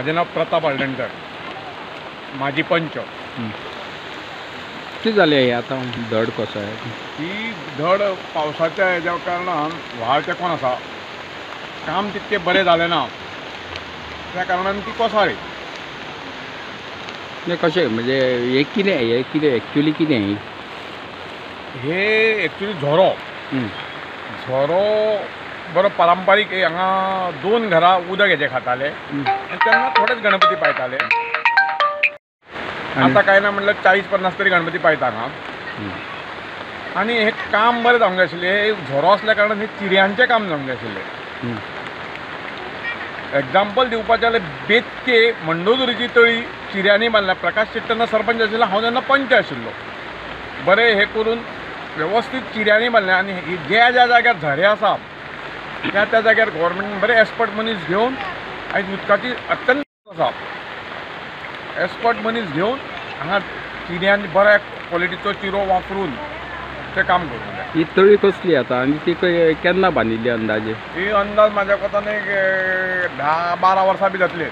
माझे नाव प्रताप हळदणकर, माजी पंच. किती झाले आहे आता धड कसं आहे? ही धड पावसाच्या हेज्या कारणान व्हाळाचें कोण आसा, काम तितकें बरें जालें ना, त्या कारणान ती कोसळ्ळी. म्हणजे कशें, म्हणजे हे कितें एक्चुअली कितें हे एक्चुअली झोरो बरो पारंपारीक हांगा 2 घरां उदक हेजें खाताले आनी तेन्ना थोडेच गणपती पायताले. आता काय ना म्हणल्यार 40-50 तरी गणपती पायता हांगा. आनी हें काम बरें जावंक जाय आशिल्लें. हे झोरो आसल्या कारणान हे चिऱ्यांचें काम जावंक जाय आशिल्लें. एग्जाम्पल दिवपाचें जाल्यार बेतके मंडोदरीची तळी चिऱ्यांनी बांदल्या. प्रकाश शेट तेन्ना सरपंच आशिल्लो, हांव तेन्ना पंच आशिल्लो. बरें हे करून वेवस्थीत चिऱ्यांनी बांदल्या. आनी ज्या जाग्यार झरे आसा त्या जाग्यार गव्हर्मेंटान बरे एक्सपर्ट मनीस घेवन आयज उदकाची अत्यंत आसा. एक्सपर्ट मनीस घेवन हांगा चिऱ्यांनी बऱ्या क्वॉलिटीचो चिरो वापरून तें काम करूंक जाय. ही तळी कसली आता आनी ती केन्ना बांदिल्ली अंदाजे? ही अंदाज म्हाज्या कोतान एक 10-12 वर्सां बी जातली.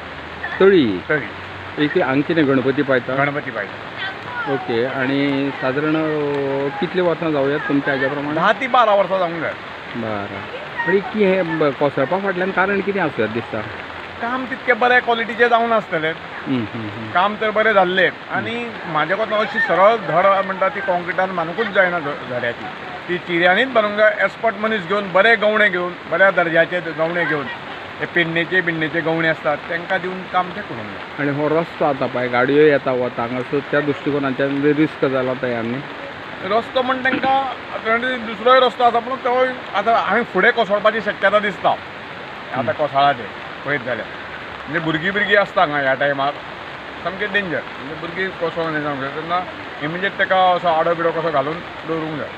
तळी तळी एक हांगा कितें गणपती पायता? गणपती पायता. ओके. आणि साधारण कितले वर्सां जावयात तुमच्या हाज्या प्रमाणे? 10 ते 12 वर्सां जावंक जाय. बरें. आणि की हे कोसळपा फाटल्यान कारण कितें आसत दिसता? काम तितकें बरें क्वॉलिटीचें जावन आसतलें. काम तर बरें जाल्लें. आनी म्हाज्या कोतान अशी सरळ धड म्हणटा ती कॉन्क्रिटान बांदूंकूच जायना झऱ्याची. ती चिऱ्यांनीच बांदूंक जाय. एक्सपर्ट मनीस घेवन बरे गवणे घेवन बऱ्या दर्ज्याचे गवणे घेवन हे पेडणेचे गवणे आसतात तांकां दिवन काम तें करूंक जाय. आणि हो रस्तो आता पळय, गाडयो येता वता हांगासर, त्या दृश्टिकोनाच्यान रिस्क जाला तयार न्ही? रस्तो म्हण तांकां दुसरोय रस्तो आसा, पूण तो आतां हांवें फुडें कोसळपाची शक्यता दिसता. आतां कोसळाचें पळयत जाल्यार म्हणजे भुरगीं आसता हांगा ह्या टायमार सामकें डेंजर. म्हणजे भुरगीं कोसळून येवंक जाय तेन्ना इमिजिएट ताका असो आडो बिडो कसो घालून दवरूंक जाय.